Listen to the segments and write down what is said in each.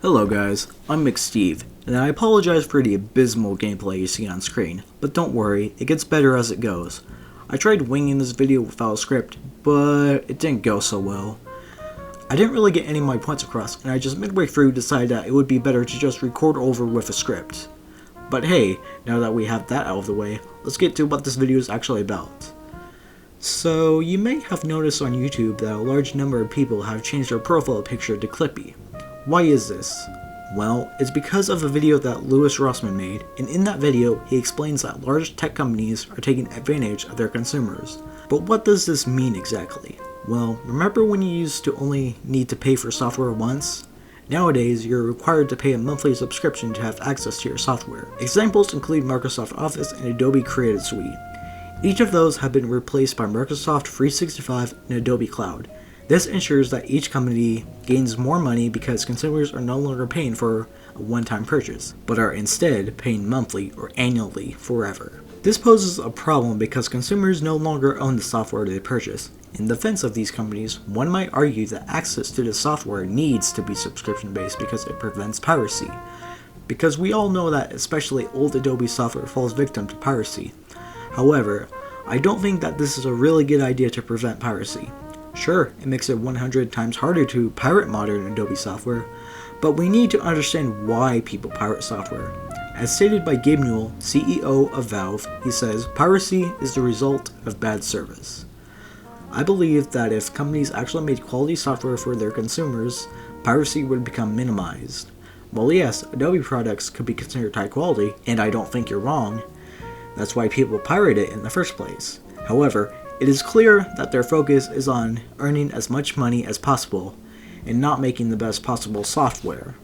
Hello guys, I'm McSteve, and I apologize for the abysmal gameplay you see on screen, but don't worry, it gets better as it goes. I tried winging this video without a script, but it didn't go so well. I didn't really get any of my points across, and I just midway through decided that it would be better to just record over with a script. But hey, now that we have that out of the way, let's get to what this video is actually about. So, you may have noticed on YouTube that a large number of people have changed their profile picture to Clippy. Why is this? Well, it's because of a video that Louis Rossmann made, and in that video, he explains that large tech companies are taking advantage of their consumers. But what does this mean exactly? Well, remember when you used to only need to pay for software once? Nowadays, you're required to pay a monthly subscription to have access to your software. Examples include Microsoft Office and Adobe Creative Suite. Each of those have been replaced by Microsoft 365 and Adobe Cloud. This ensures that each company gains more money because consumers are no longer paying for a one-time purchase, but are instead paying monthly or annually forever. This poses a problem because consumers no longer own the software they purchase. In defense of these companies, one might argue that access to the software needs to be subscription-based because it prevents piracy. Because we all know that especially old Adobe software falls victim to piracy. However, I don't think that this is a really good idea to prevent piracy. Sure, it makes it 100 times harder to pirate modern Adobe software, but we need to understand why people pirate software. As stated by Gabe Newell, CEO of Valve, he says, "Piracy is the result of bad service." I believe that if companies actually made quality software for their consumers, piracy would become minimized. Well, yes, Adobe products could be considered high quality, and I don't think you're wrong. That's why people pirate it in the first place. However, it is clear that their focus is on earning as much money as possible and not making the best possible software.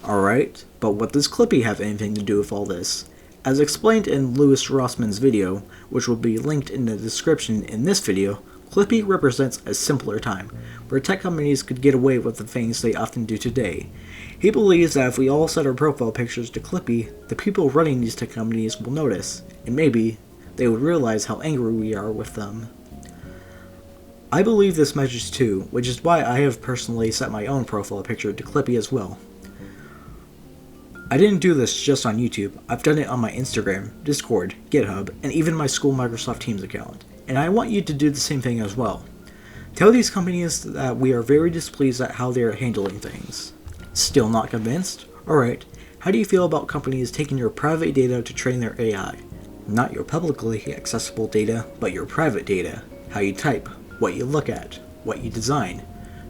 Alright, but what does Clippy have anything to do with all this? As explained in Louis Rossmann's video, which will be linked in the description in this video, Clippy represents a simpler time, where tech companies could get away with the things they often do today. He believes that if we all set our profile pictures to Clippy, the people running these tech companies will notice, and maybe they would realize how angry we are with them. I believe this message too, which is why I have personally set my own profile picture to Clippy as well. I didn't do this just on YouTube, I've done it on my Instagram, Discord, GitHub, and even my school Microsoft Teams account, and I want you to do the same thing as well. Tell these companies that we are very displeased at how they are handling things. Still not convinced? Alright, how do you feel about companies taking your private data to train their AI? Not your publicly accessible data, but your private data. How you type, what you look at, what you design,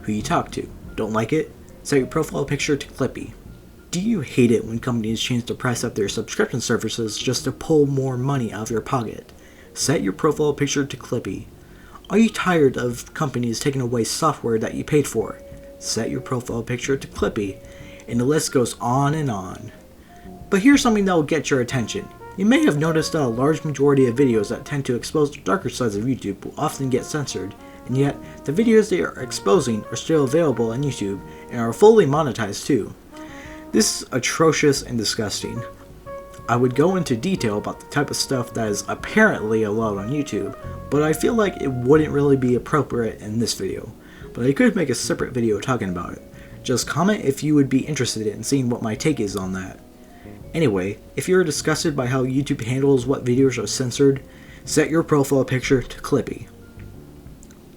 who you talk to. Don't like it? Set your profile picture to Clippy. Do you hate it when companies change the price of their subscription services just to pull more money out of your pocket? Set your profile picture to Clippy. Are you tired of companies taking away software that you paid for? Set your profile picture to Clippy. And the list goes on and on. But here's something that will get your attention. You may have noticed that a large majority of videos that tend to expose the darker sides of YouTube will often get censored, and yet the videos they are exposing are still available on YouTube and are fully monetized too. This is atrocious and disgusting. I would go into detail about the type of stuff that is apparently allowed on YouTube, but I feel like it wouldn't really be appropriate in this video, but I could make a separate video talking about it. Just comment if you would be interested in seeing what my take is on that. Anyway, if you're disgusted by how YouTube handles what videos are censored, set your profile picture to Clippy.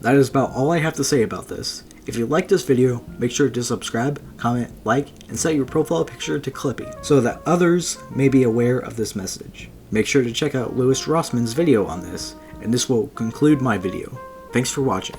That is about all I have to say about this. If you like this video, make sure to subscribe, comment, like, and set your profile picture to Clippy so that others may be aware of this message. Make sure to check out Louis Rossmann's video on this, and this will conclude my video. Thanks for watching.